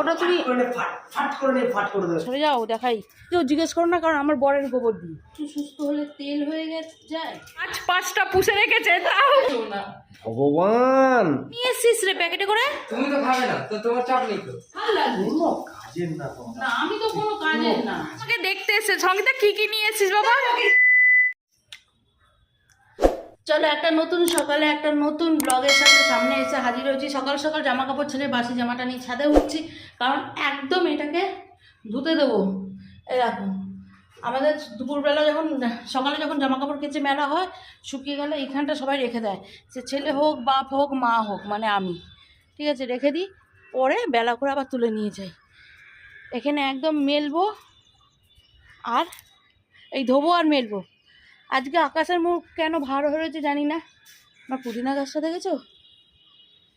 ওটা তুমি সরে যাও, দেখাই। কেউ জিজ্ঞেস করো না, কারণ আমার বরের গোবর দিই। একটু সুস্থ হলে তেল হয়ে যায়। 5-5টা পুষে রেখেছে, তাও না। ভগবান নিয়ে এসছিস রে প্যাকেটে করে। তুমি তো খাবে না, তো তোমার চাপ নেই তো। ভালো লাগবে না, আমি তো কোনো কাজের না। আমাকে দেখতে এসে সঙ্গীতা কি কি নিয়ে এসছিস বাবা? চলো, একটা নতুন সকালে একটা নতুন ব্লগের সাথে সামনে এসে হাজির হয়েছি। সকাল সকাল জামা কাপড় ছেড়ে বাসি জামাটা নিয়ে ছাদে উঠছি, কারণ একদম এটাকে ধুতে দেবো। এই দেখো, আমাদের দুপুরবেলা যখন সকালে যখন জামা কাপড় কেচে মেলা হয়, শুকিয়ে গেলে এইখানটা সবাই রেখে দেয়। সে ছেলে হোক, বাপ হোক, মা হোক, মানে আমি, ঠিক আছে, রেখে দিই। পরে বেলা করে আবার তুলে নিয়ে যাই। এখানে একদম মেলবো আর এই ধোবো আর মেলবো। আজকে আকাশের মুখ কেন ভার হয়েছে জানি না। আমার পুদিনা গাছটা দেখেছো?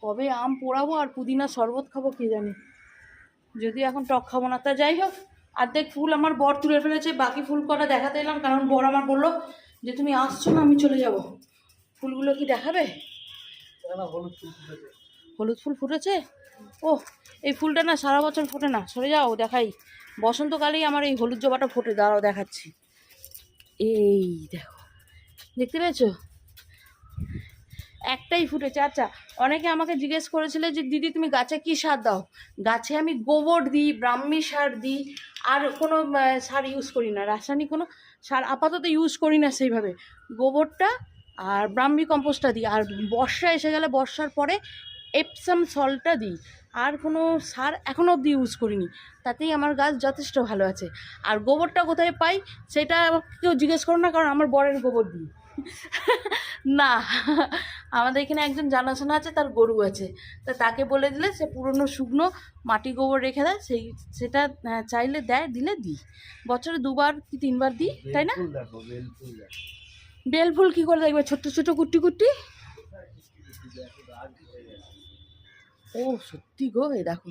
কবে আম পোড়াবো আর পুদিনা শরবত খাবো কে জানি, যদি এখন টক খাবো না। তা যাই হোক, অর্ধেক ফুল আমার বর তুলে ফেলেছে, বাকি ফুল কটা দেখাতে এলাম, কারণ বর আমার বললো যে তুমি আসছো না, আমি চলে যাব। ফুলগুলো কি দেখাবে? হলুদ ফুল ফুটেছে। ও, এই ফুলটা না সারা বছর ফোটে না, সরে যাও, দেখাই। বসন্তকালেই আমার এই হলুদ জবাটা ফোটে, দাঁড়াও দেখাচ্ছি। এই দেখো, দেখতে পেয়েছো? একটাই ফুটেছে। আচ্ছা, অনেকে আমাকে জিজ্ঞেস করেছিলে যে দিদি তুমি গাছে কি সার দাও? গাছে আমি গোবর দিই, ব্রাহ্মী সার দিই, আর কোনো সার ইউজ করি না, রাসায়নিক কোনো সার আপাতত ইউজ করি না সেইভাবে। গোবরটা আর ব্রাহ্মী কম্পোস্টটা দিই, আর বর্ষা এসে গেলে বর্ষার পরে এপসাম সল্টটা দিই। আর কোনো সার এখনও অবধি ইউজ করিনি, তাতেই আমার গাছ যথেষ্ট ভালো আছে। আর গোবরটা কোথায় পাই সেটা কেউ জিজ্ঞেস করো না, কারণ আমার বরের গোবর দিই না। আমাদের এখানে একজন জানাশোনা আছে, তার গরু আছে, তা তাকে বলে দিলে সে পুরনো শুকনো মাটি গোবর রেখে দেয়, সেটা চাইলে দেয়, দিলে দিই। বছরে 2বার কি 3বার দিই, তাই না? বেল ফুল কী করে দেখবে, ছোট্ট ছোট কুটি কুটি। ও সত্যি গো, এই দেখো,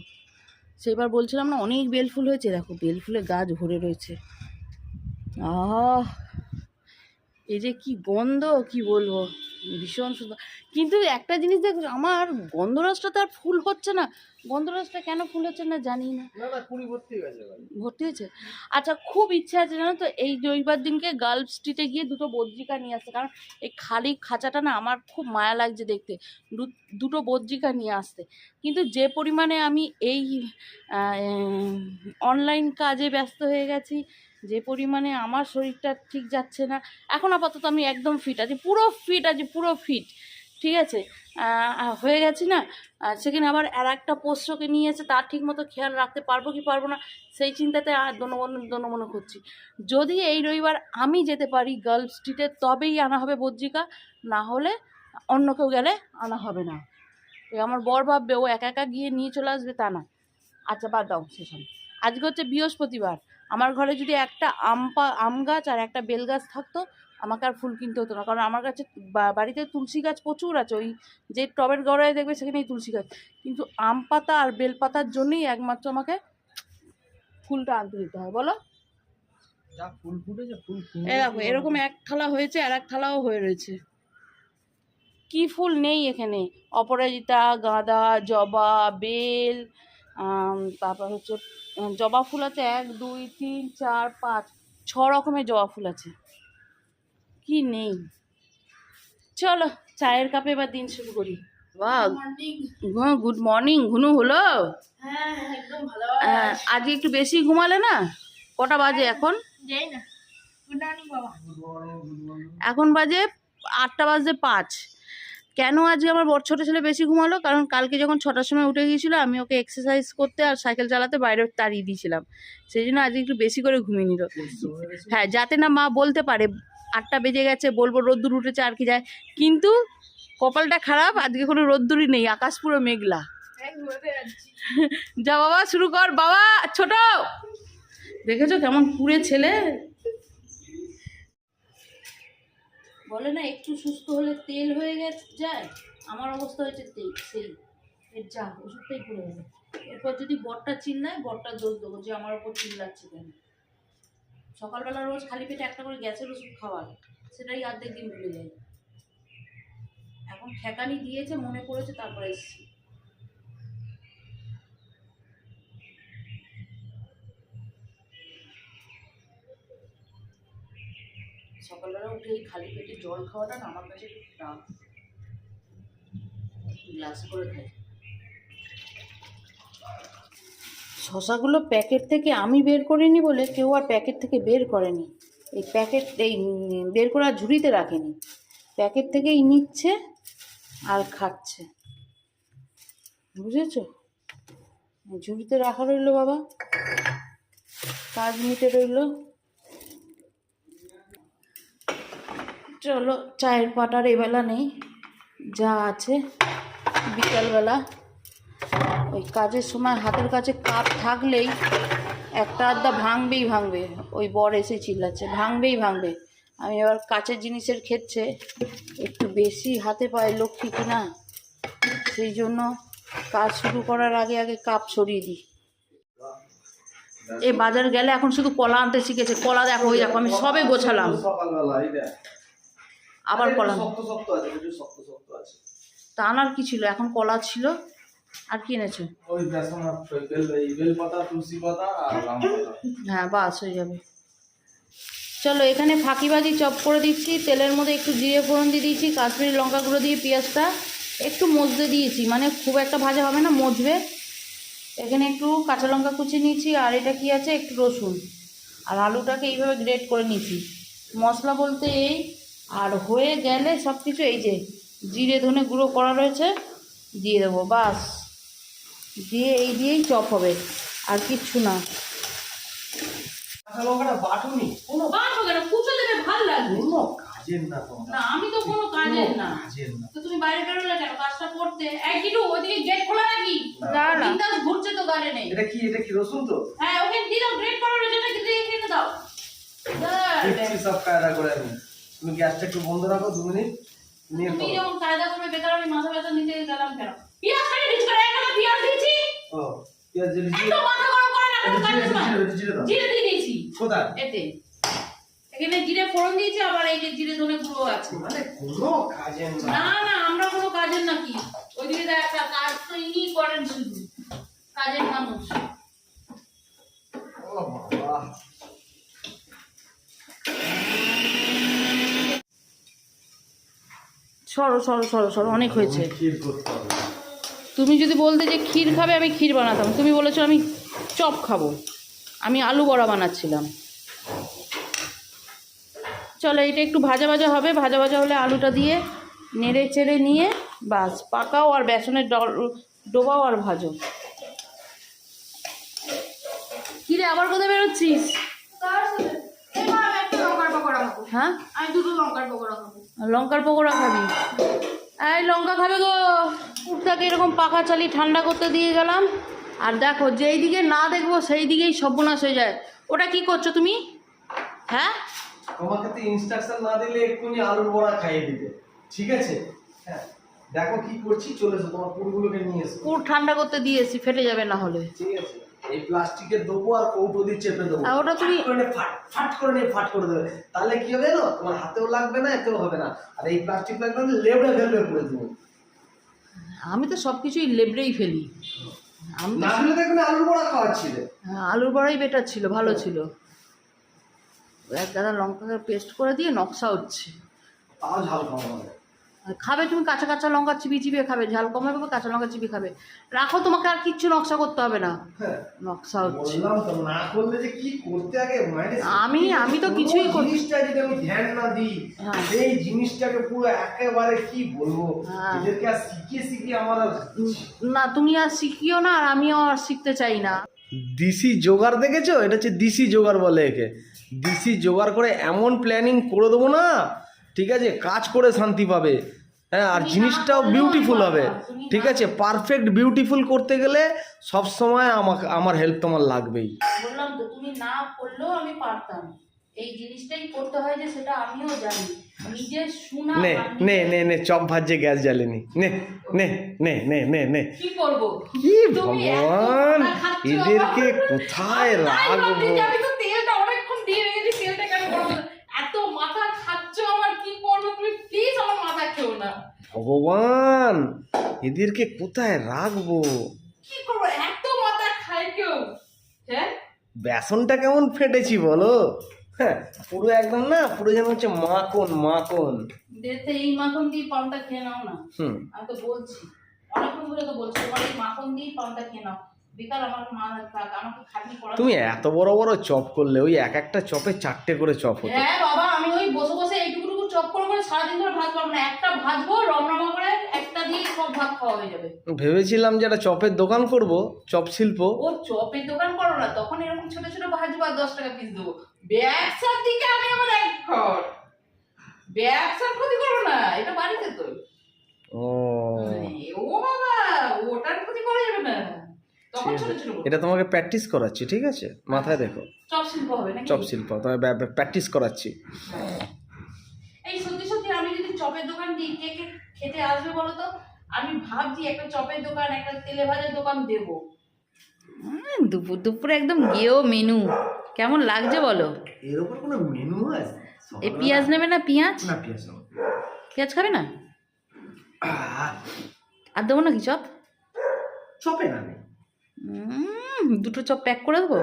সেবার বলছিলাম না অনেক বেল ফুল হয়েছে, দেখো বেল ফুলের গাছ ভরে রয়েছে। এই যে কি গন্ধ, কি বলবো, ভীষণ সুন্দর। কিন্তু একটা জিনিস দেখ, আমার গন্ধরাজটা তো আর ফুল হচ্ছে না। গন্ধরাজটা কেন ফুল হচ্ছে না জানি না। ভর্তি হয়েছে। আচ্ছা, খুব ইচ্ছা আছে জানো তো, এই রবিবার দিনকে গার্লস স্ট্রিটে গিয়ে 2টো বদ্রিকা নিয়ে আসতে, কারণ এই খালি খাঁচাটা না আমার খুব মায়া লাগছে দেখতে, 2টো বদ্রিকা নিয়ে আসতে। কিন্তু যে পরিমাণে আমি এই অনলাইন কাজে ব্যস্ত হয়ে গেছি, যে পরিমাণে আমার শরীরটা ঠিক যাচ্ছে না, এখন আপাতত আমি একদম ফিট আছি, পুরো ফিট আছি, পুরো ফিট, ঠিক আছে, হয়ে গেছি না। সেখানে আবার আর একটা পোষ্যকে নিয়ে এসে তার ঠিক মতো খেয়াল রাখতে পারবো কি পারবো না, সেই চিন্তাতে আর দনমনে করছি। যদি এই রবিবার আমি যেতে পারি গার্লস স্ট্রিটে, তবেই আনা হবে বদ্রিকা, না হলে অন্য কেউ গেলে আনা হবে না। আমার বর ভাববে ও একা একা গিয়ে নিয়ে চলে আসবে, তা না। আচ্ছা, বাদ দাও সেসব। আজকে হচ্ছে বৃহস্পতিবার, আমার ঘরে যদি একটা আম গাছ আর একটা বেল গাছ থাকতো, আমাকে আর ফুল কিনতে হতো না, কারণ আমার কাছে বাড়িতে তুলসী গাছ প্রচুর আছে, ওই যে টবের গড়ায় দেখবে সেখানেই তুলসী গাছ। কিন্তু আম পাতা আর বেল পাতার জন্যই একমাত্র আমাকে ফুলটা আনতে দিতে হয়, বলো। দেখো, এরকম এক থালা হয়েছে, আর এক থালাও হয়ে রয়েছে। কি ফুল নেই এখানে? অপরাজিতা, গাঁদা, জবা, বেল, তারপর হচ্ছে জবা ফুল আছে 1 2 3 4 5 6 রকমের জবা ফুল আছে। কি নেই? চলো চায়ের কাপে এবার দিন শুরু করি। বাহ, গুড মর্নিং। ঘুনু হলো? আজকে একটু বেশি ঘুমালে না? কটা বাজে এখন? এখন বাজে 8টা বাজে 5। কেন আজকে আমার বড় ছোটো ছেলে বেশি ঘুমালো? কারণ কালকে যখন 6টার সময় উঠে গিয়েছিলো, আমি ওকে এক্সারসাইজ করতে আর সাইকেল চালাতে বাইরে তাড়িয়ে দিয়েছিলাম, সেই জন্য আজকে একটু বেশি করে ঘুমিয়ে নিল। হ্যাঁ, যাতে না মা বলতে পারে 8টা বেজে গেছে, বলবো রোদ্দুর উঠেছে আর কি যায়। কিন্তু কপালটা খারাপ, আজকে কোনো রোদ্দুরই নেই, আকাশ পুরো মেঘলা। যা বাবা, শুরু কর বাবা। ছোট, দেখেছো কেমন পুরে ছেলে? বলে না একটু সুস্থ হলে তেল হয়ে যায়, আমার অবস্থা হয়েছে সেই এর যা ওষুধটাই পড়ে যাবে। এরপর যদি বরটা চিল্লায়, বরটা দোষ দেবো যে আমার ওপর চিল্লাচ্ছে কেন। সকালবেলা রোজ খালি পেটে একটা করে গ্যাসের ওষুধ খাওয়ার, সেটাই অর্ধেক দিন ভুলে যায়। এখন ঠেকানি দিয়েছে, মনে পড়েছে, তারপরে এসছি। সকালবেলা উঠে এই খালি পেটে জল খাওয়াটা না আমার কাছে খুব টাফ। গ্লাস করে খাই। শশাগুলো প্যাকেট থেকে আমি বের করিনি বলে কেউ আর প্যাকেট থেকে বের করেনি। এই প্যাকেট বের করা ঝুড়িতে রাখেনি, প্যাকেট থেকেই নিচ্ছে আর খাচ্ছে, বুঝেছো? ঝুড়িতে রাখা রইলো বাবা, কাজ মিটে রইলো। চলো চায়ের পাটার এবেলা নেই, যা আছে বিকালবেলা। ওই কাজের সময় হাতের কাছে কাপ থাকলেই একটা আধটা ভাঙবে। ওই বর এসে চিল্লাচ্ছে ভাঙবে। আমি এবার কাচের জিনিসের ক্ষেত্রে একটু বেশি হাতে পায়ে লক্ষ্মী কিনা, সেই জন্য কাজ শুরু করার আগে কাপ সরিয়ে দিই। এই বাজার গেলে এখন শুধু কলা আনতে শিখেছে। কলা দেখো, ওই দেখো আমি সবে গোছালাম, আবার কলা। তা আনার কি ছিল, এখন কলা ছিল। আর কি এনেছো? হ্যাঁ বাস হয়ে যাবে। চলো এখানে ফাঁকিবাজি চপ করে দিচ্ছি। তেলের মধ্যে একটু জিরে ফোড়ন দিয়ে দিয়েছি, কাশ্মীরি লঙ্কা গুঁড়ো দিয়ে পেঁয়াজটা একটু মজতে দিয়েছি, মানে খুব একটা ভাজা হবে না, মজবে। এখানে একটু কাঁচা লঙ্কা কুচি নিয়েছি, আর এটা কি আছে, একটু রসুন, আর আলুটাকে এইভাবে গ্রেট করে নিয়েছি। মশলা বলতে এই, আর হয়ে গেলে সব কিছু এই যে জিরে ধনে গুঁড়ো করা রয়েছে দিয়ে দেবো, বাস। দিয়ে এই দিয়েই চপ হবে, আর কিচ্ছু না। আমি তো কোনো কাজের না। তো তুমি বাইরে বেরোলে কেন কাজটা করতে? একটু ওইদিকে গেট খোলা নাকি? না ঘুরছে তো গাড়ি নেই। এটা কি রসুন তো? হ্যাঁ ওকে দিও, গ্রেট করো, এটা দিয়ে কেটে দাও। দেখছি সব কায়দা করে আমি। তুমি গ্যাসটা একটু বন্ধ রাখো 2 মিনিট। তুমি যখন কায়দা করবে বেকার আমি মাথা ব্যথা নিতে গেলাম কেন? পেঁয়াজ কাটে দিচ্ছি, একটা পেঁয়াজ দিয়েছি। ও পেঁয়াজ দিয়েছি। একটু মাথা গরম করে না, জিরে দিয়ে দিয়েছি। কোথায়? এতে এখানে জিরে ফোড়ন দিয়েছি, আবার এই যে জিরে ধনে গুঁড়ো আছে। মানে কোনো কাজের না, আমরা কোনো কাজের নাকি? ওইদিকে দেখ একটা কাজ তো ইনি করেন, শুধু কাজের মানুষ। ও বাবা, সরো অনেক হয়েছে। তুমি যদি বলতে যে ক্ষীর খাবে, আমি ক্ষীর বানাতাম। তুমি বলেছো আমি চপ খাবো, আমি আলু বড়া বানাচ্ছিলাম। চলো এটা একটু ভাজা হবে, ভাজা হলে আলুটা দিয়ে নেড়ে চেড়ে নিয়ে বাস পাকাও, আর বেসনের ডোবাও আর ভাজো। কিরে আবার কোথায় বেরোচ্ছিস? হ্যাঁ আমি 2টো লঙ্কার পকোড়া খাবো। লঙ্কার পকোড়া খাবি? এই লঙ্কা খাবে গো। উঠটাকে এরকম পাকা চালি ঠান্ডা করতে দিয়ে গেলাম, আর দেখো যেই দিকে না দেখবো সেই দিকেই সর্বনাশ হয়ে যায়। ওটা কি করছো তুমি? হ্যাঁ তোমাকে তো ইনস্ট্রাকশন না দিলে এক্ষুনি আলুর বড়া খাইয়ে দিতে, ঠিক আছে? হ্যাঁ দেখো কি করছি, চলে এসো, তোমার পুরগুলোকে নিয়ে এসো। পুর ঠান্ডা করতে দিয়েছি, ফেটে যাবে না হলে। ঠিক আছে, এই প্লাস্টিকের দেবো আর কৌটো দিয়ে চেপে দেবো। ওটা তুমি ফাট করে দেবে, তাহলে কি হবে না, তোমার হাতেও লাগবে না, এতেও হবে না। আর এই প্লাস্টিক লাগবে না, লেবড়ে ফেলবে করে দেবো। আমি তো সব কিছুই লেবড়েই ফেলি। আমি না ফেলে দেখবেন আলুর বড়া খাওয়াচ্ছিলে। হ্যাঁ আলুর বড়াই বেটার ছিল, ভালো ছিল। এক গাদা লঙ্কাকে পেস্ট করে দিয়ে নকশা হচ্ছে। তাও ঝাল খাওয়া হবে। খাবে তুমি কাঁচা লঙ্কা চিবিয়ে খাবে, ঝাল কম হবে, কাঁচা লঙ্কা চিবিয়ে খাবে। রাখো, তোমাকে আর কিচ্ছু নকশা করতে হবে না। হ্যাঁ নকশা হচ্ছে। বললাম তো, না করলে যে কি করতে আগে মানে আমি তো কিছুই করি। জিনিসটা যদি আমি ধ্যান না দিই, সেই জিনিসটাকে পুরো একেবারে কি বলবো, এদেরকে আর শিখিয়ে আমার না, তুমি আর শিখিও না, আর আমিও আর শিখতে চাই না। দিশি জোগাড় দেখেছো? এটা হচ্ছে দিশি জোগাড় বলে একে। দিশি জোগাড় করে এমন প্ল্যানিং করে দেবো না, ঠিক আছে, কাজ করে শান্তি পাবে। হ্যাঁ, আর জিনিসটাও বিউটিফুল হবে, ঠিক আছে? পারফেক্ট বিউটিফুল করতে গেলে সব সময় আমার হেল্প তোমার লাগবেই। বললাম তো, তুমি না করলেও আমি পারতাম। এই জিনিসটাই করতে হয় যে সেটা আমিও জানি। নিজে শোনা নে চপ ভাজছে, গ্যাস জ্বালেনি। নে কি করব? কি ভগবান, এদেরকে কোথায় রাখবো? আমি তো তেলটা অনেকক্ষণ দিয়ে রেখেছি, তেলটা কেন গরম? এত মাথা খাচ্ছ আমার, কি করবো? তুমি প্লিজ আমার মাথা খেও না। ভগবান, এদেরকে কোথায় রাখবো? কি করবো, এত মাথা খায় কেউ? হ্যাঁ, বেসনটা কেমন ফেটেছি বলো? হ্যাঁ পুরো একদম না, পুরো যেন হচ্ছে মাখন মাখন। দেখতে এই মাখন দিয়ে পানটা খেয়ে নাও না। হুম। আমি তো বলছি অনেকক্ষণ ধরে তো বলছি তোমার এই মাখন দিয়ে পানটা খেয়ে নাও। বেকার আমার মা আমাকে খাটনি করা। তুমি এত বড় বড় চপ করলে, ওই এক একটা চপে 4টে করে চপ হতো। হ্যাঁ বাবা, আমি ওই বসে বসে এইটুকু চপ করে করে সারাদিন ধরে ভাত পারবো না। একটা ভাজবো রমরমা করে, একটা দিয়ে সব ভাত খাওয়া হয়ে যাবে। ভেবেছিলাম যে একটা চপের দোকান করব, চপ শিল্প। ও চপের দোকান করো না, তখন এরকম ছোট ছোট ভাজবো আর 10 টাকা পিস দেবো। ব্যবসার দিকে আমি আমার একঘর, ব্যবসার ক্ষতি করবো না, এটা বাড়িতে তো। ও ও বাবা, ওটার ক্ষতি করা যাবে না, তখন ছোট ছোট করবো। এটা তোমাকে প্র্যাকটিস করাচ্ছি, ঠিক আছে, মাথায় রেখো। চপ শিল্প হবে নাকি? চপ শিল্প তোমায় প্র্যাকটিস করাচ্ছি। এই সত্যি সত্যি আমি যদি চপের দোকান দিই, কে কে খেতে আসবে বলো তো? আমি ভাবছি একটা চপের দোকান, একটা তেলে ভাজার দোকান দেবো। দুপুর দুপুরে একদম গেও মেনু কেমন লাগছে বলো? এর উপর কোনো মেনু হয়? এই পেঁয়াজ নেবে না? পেঁয়াজ না, পেঁয়াজ নাও। পেঁয়াজ খাবে না? আর দেবো নাকি চপ? চপে না নেই। দুটো চপ প্যাক করে দেবো।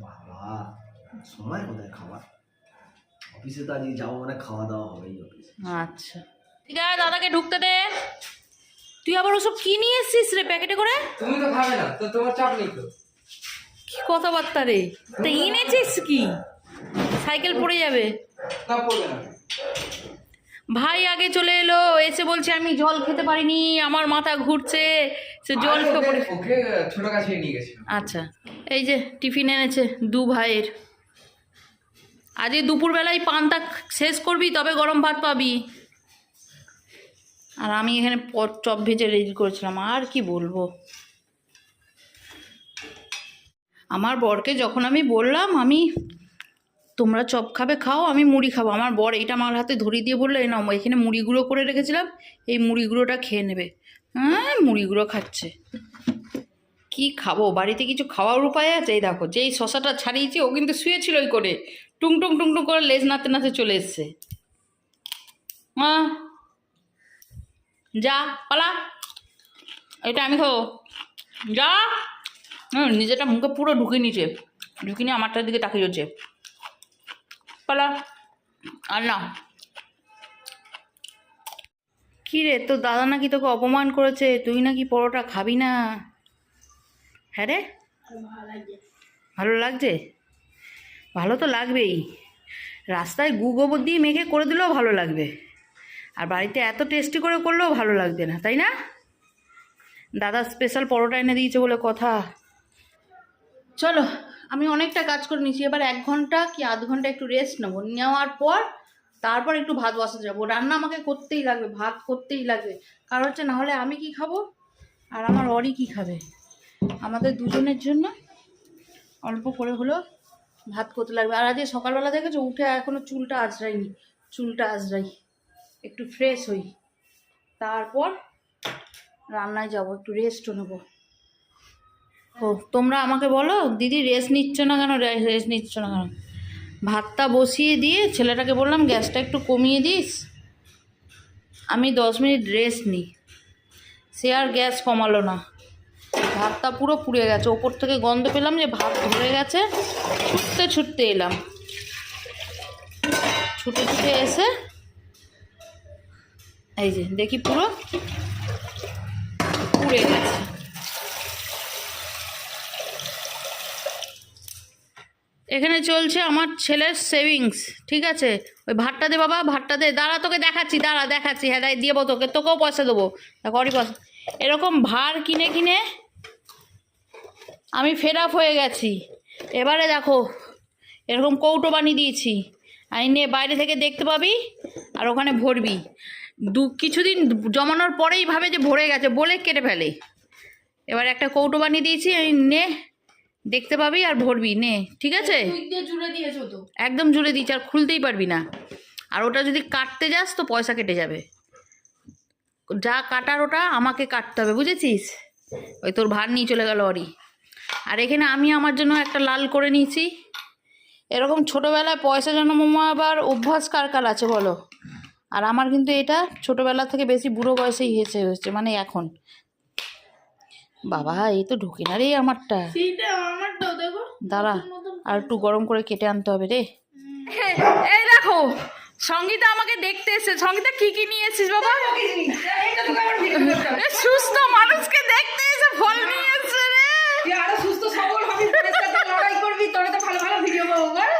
বাবা সময় কোথায় খাবার? অফিসে তো আজকে যাবো মানে খাওয়া দাওয়া হবেই অফিসে। আচ্ছা ঠিক আছে, দাদাকে ঢুকতে দে। তুই আবার ওসব কি নিয়ে এসছিস রে প্যাকেটে করে? তুমি তো খাবে না, তো তোমার চাপ নেই তো। কি কথাবার্তা রে? তা এনেছিস কি? সাইকেল পড়ে যাবে। না পড়বে না। ভাই আগে চলে এলো, এসে বলছে আমি জল খেতে পারিনি, আমার মাথা ঘুরছে, সে জল আরে খেয়ে পড়ে। ওকে ছোট কাছে নিয়ে গেছিল। আচ্ছা এই যে টিফিন এনেছে দু ভাইয়ের। আজকে দুপুরবেলায় পান্তা শেষ করবি তবে গরম ভাত পাবি। আর আমি এখানে চপ ভেজে রেডি করেছিলাম, আর কি বলবো। আমার বরকে যখন আমি বললাম আমি তোমরা চপ খাবে খাও, আমি মুড়ি খাবো, আমার বর এইটা আমার হাতে ধরিয়ে দিয়ে বললো এই নাও, এখানে মুড়ি গুঁড়ো করে রেখেছিলাম, এই মুড়ি গুঁড়োটা খেয়ে নেবে। হ্যাঁ মুড়ি গুঁড়ো খাচ্ছে। কি খাবো, বাড়িতে কিছু খাওয়ার উপায় আছে? এই দেখো যেই শশাটা ছাড়িয়েছি ও কিন্তু শুয়েছিল ওই করে, টুংটুং টুংটুং করে লেজ নাতে নাতে চলে এসছে। যা পালা, এটা আমি খাবো, যা। নিজেটা মুখে পুরো ঢুকিয়ে নিচ্ছে, ঢুকিয়ে নিয়ে আমারটার দিকে তাকিয়ে হচ্ছে। পালা, আর না। কি রে, তোর দাদা নাকি তোকে অপমান করেছে, তুই নাকি পরোটা খাবি না? হ্যাঁ রে, ভালো লাগছে? ভালো তো লাগবেই, রাস্তায় গু গোবর দিয়ে মেখে করে দিলেও ভালো লাগবে, আর বাড়িতে এত টেস্টি করে করলেও ভালো লাগবে না, তাই না? দাদা স্পেশাল পরোটা এনে দিয়েছে বলে কথা। চলো আমি অনেকটা কাজ করে নিয়েছি, এবার 1 ঘন্টা কি আধ ঘন্টা একটু রেস্ট নেবো, নেওয়ার পর তারপর একটু ভাত বসাতে যাবো। রান্না আমাকে করতেই লাগবে, ভাত করতেই লাগবে, কারণ হচ্ছে নাহলে আমি কি খাবো আর আমার অরি কি খাবে। আমাদের দুজনের জন্য অল্প করে হলেও ভাত করতে লাগবে। আর আজকে সকালবেলা দেখেছো উঠে এখনও চুলটা আঁচড়াইনি, চুলটা আঁচড়াই, একটু ফ্রেশ হই, তারপর রান্নায় যাব, একটু রেস্টও নেবো। ও তোমরা আমাকে বলো দিদি রেস্ট নিচ্ছ না কেন, রেস্ট নিচ্ছ না কেন? ভাতটা বসিয়ে দিয়ে ছেলেটাকে বললাম গ্যাসটা একটু কমিয়ে দিস, আমি 10 মিনিট রেস্ট নিই, সে আর গ্যাস কমালো না, ভাতটা পুরো পুড়ে গেছে, ওপর থেকে গন্ধ পেলাম যে ভাত ধরে গেছে, ছুটতে ছুটতে এলাম, ছুটে ছুটে এসে এই যে দেখি পুরো পুড়ে গেছে। এখানে চলছে আমার ছেলের সেভিংস, ঠিক আছে? ওই ভাতটা দে বাবা, ভাতটা দে, দাঁড়া তোকে দেখাচ্ছি, দাঁড়া দেখাচ্ছি, হ্যাঁ দাঁড়িয়ে দেবো তোকে, তোকেও পয়সা দেবো, করি পয়সা। এরকম ভার কিনে কিনে আমি ফেড আপ হয়ে গেছি। এবারে দেখো এরকম কৌটো বানিয়ে দিয়েছি, আইনে বাইরে থেকে দেখতে পাবি আর ওখানে ভরবি। কিছুদিন জমানোর পরেই ভাবে যে ভরে গেছে বলে কেটে ফেলে। এবার একটা কৌটো বানিয়ে দিয়েছি, নে দেখতে পাবি আর ভরবি, নে, ঠিক আছে? জুড়ে দিয়েছো তো? একদম জুড়ে দিচ্ছি, আর খুলতেই পারবি না। আর ওটা যদি কাটতে যাস তো পয়সা কেটে যাবে, যা কাটার ওটা আমাকে কাটতে হবে, বুঝেছিস? ওই তোর ভার নিয়ে চলে গেল অরি। আর এখানে আমি আমার জন্য একটা লাল করে নিয়েছি। এরকম ছোটোবেলায় পয়সা জন্মাবার আবার অভ্যাস কার কার আছে বলো? আর আমার কিন্তু এটা ছোটোবেলা থেকে বেশি বুড়ো বয়সেই হয়েছে, মানে এখন। বাবা এই তো ঢুকে না রে আমারটা, সেইটা আমারটাও দেখো, দাঁড়া নতুন আর একটু গরম করে কেটে আনতে হবে রে। এই দেখো সঙ্গীতা আমাকে দেখতে এসেছে। সঙ্গীতা কি কি নিয়ে এসেছিস বাবা? এ সুস্থ মানুষকে দেখতে এসে ফল নিয়ে এসেছে রে। তুই আরো সুস্থ সবল হবি, বোনের সাথে লড়াই করবি, তোরে তো ভালো ভালো ভিডিও পাবো বল।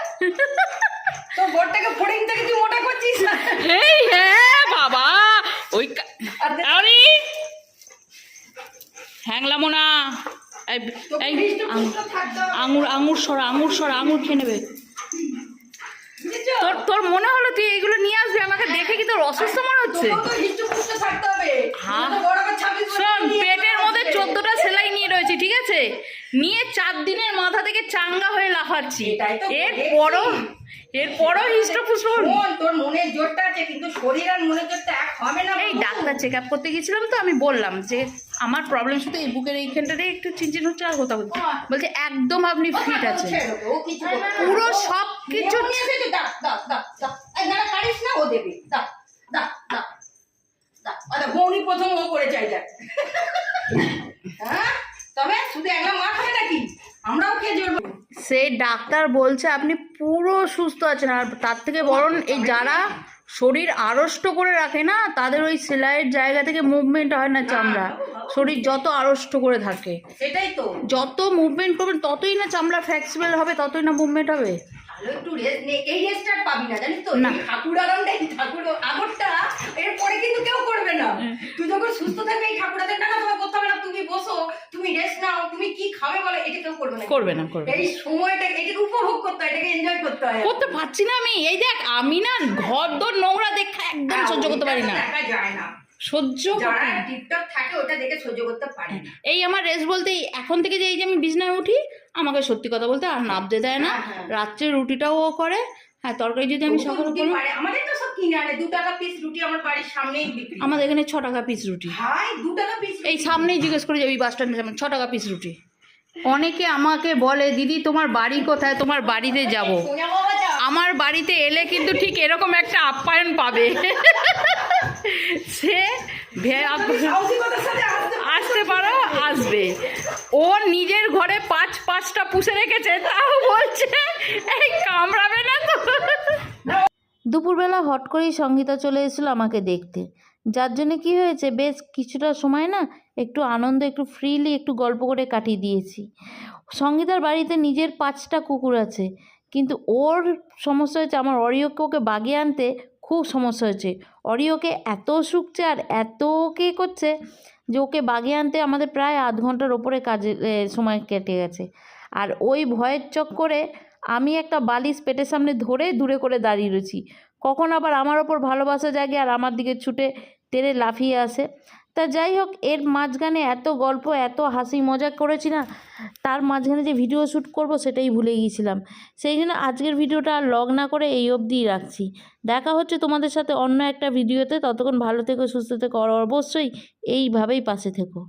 তোর বোরটাকে ফোড়িং থেকে তুই মোটা করছিস না। এই হ্যাঁ বাবা ওই আরে হ্যাংলামো না। এই আঙুর সরা আঙুর খেয়ে নেবে। তোর মনে হলো তুই এগুলো নিয়ে আসবি, আমাকে দেখে কি তোর অসুস্থ মনে হচ্ছে? হ্যাঁ শোন, পেটের মধ্যে 14টা সেলাই নিয়ে রয়েছে, ঠিক আছে? নিয়ে 4 দিনের মাথা থেকে চাঙ্গা হয়ে লাফাচ্ছি। এরপরও হিষ্টপুষ্ট। তোর মনের জোরটা আছে কিন্তু শরীর আর মনের জোরটা এক হবে না। এই ডাক্তার চেক আপ করতে গেছিলাম তো, আমি বললাম যে আমার প্রবলেম শুধু এই বুকের এইখানটাতে একটু চিনচিন হচ্ছে আর কোথাও বলছে একদম আপনি ফিট আছেন, পুরো সব কিছু। না ও দেবে বৌনি প্রথম ও করে চাই দেখ। হ্যাঁ তবে শুধু একদম মা খাবে নাকি, আমরাও খেয়ে জড়বো। সে ডাক্তার বলছে আপনি পুরো সুস্থ আছেন। আর তার থেকে বরং এই যারা শরীর আড়ষ্ট করে রাখে না, তাদের ওই সেলাইয়ের জায়গা থেকে মুভমেন্ট হয় না চামড়া। শরীর যত আড়ষ্ট করে থাকে, সেটাই তো, যত মুভমেন্ট করবেন ততই না চামড়া ফ্লেক্সিবল হবে, ততই না মুভমেন্ট হবে। ভালো একটু রেস্ট নে, এই রেস্টটা পাবি না জানিস তো। না। ঠাকুর আরামটা, ঠাকুর আগরটা এরপরে কিন্তু কেউ করবে না। তুই যখন সুস্থ থাকবে এই ঠাকুর আরামটা না তোমার করতে হবে না, তুমি বসো, তুমি রেস্ট নাও, তুমি কি খাবে বলো, এটা কেউ করবে না। করবে না। এই সময়টা এটাকে উপভোগ করতে হয়, এটাকে এনজয় করতে হয়। করতে পারছি না আমি। এই দেখ আমি না ঘর দোর নোংরা দেখা একদম সহ্য করতে পারি না, দেখা যায় না। সহ্য যারা টিপটপ থাকে ওটা দেখে সহ্য করতে পারে না। এই আমার রেস্ট বলতে এখন থেকে যে এই যে আমি বিছনায় উঠি, আমাকে সত্যি কথা বলতে আর নাবতে দেয় না। রাত্রে রুটিটাও ও করে। হ্যাঁ তরকারি যদি আমি সকালে করি, আমাদের তো সব কিনে আনে। 2 টাকা পিস রুটি আমার বাড়ির সামনেই বিক্রি। আমাদের এখানে 6 টাকা পিস রুটি। ভাই 2 টাকা পিস এই সামনেই জিজ্ঞেস করে যাবি বাস স্ট্যান্ডের সামনে 6 টাকা পিস রুটি। অনেকে আমাকে বলে দিদি তোমার বাড়ি কোথায়, তোমার বাড়িতে যাব। আমার বাড়িতে এলে কিন্তু ঠিক এরকম একটা আপ্যায়ন পাবে। সে আসতে পারো, আসবে। ও নিজের ঘরে 5টা পুষে রেখেছে, তাও বলছে এই কামড়াবে না তো। দুপুরবেলা হট করেই সঙ্গীতা চলে এসেছিলো আমাকে দেখতে, যার জন্য কি হয়েছে বেশ কিছুটা সময় না একটু আনন্দ, একটু ফ্রিলি একটু গল্প করে কাটিয়ে দিয়েছি। সঙ্গীতার বাড়িতে নিজের 5টা কুকুর আছে, কিন্তু ওর সমস্যা হয়েছে আমার অরিওকে ওকে বাগিয়ে আনতে খুব সমস্যা হয়েছে। অরিওকে এত শুকছে আর এত কে করছে যে ওকে বাগিয়ে আনতে আমাদের প্রায় আধ ঘন্টার ওপরে কাজে সময় কেটে গেছে। আর ওই ভয়ের চক্করে আমি একটা বালিশ পেটের সামনে ধরে দূরে করে দাঁড়িয়ে রয়েছি, কখন আবার আমার ওপর ভালোবাসা জাগে আর আমার দিকে ছুটে তেড়ে লাফিয়ে আসে। তা যাই হোক, এর মাঝখানে এত গল্প এত হাসি মজা করেছি না, তার মাঝখানে যে ভিডিও শ্যুট করব সেটাই ভুলে গিয়েছিলাম। সেই জন্য আজকের ভিডিওটা আর লগ না করে এই অবধিই রাখছি। দেখা হচ্ছে তোমাদের সাথে অন্য একটা ভিডিওতে। ততক্ষণ ভালো থেকো, সুস্থ থেকো, আর অবশ্যই এইভাবেই পাশে থেকো।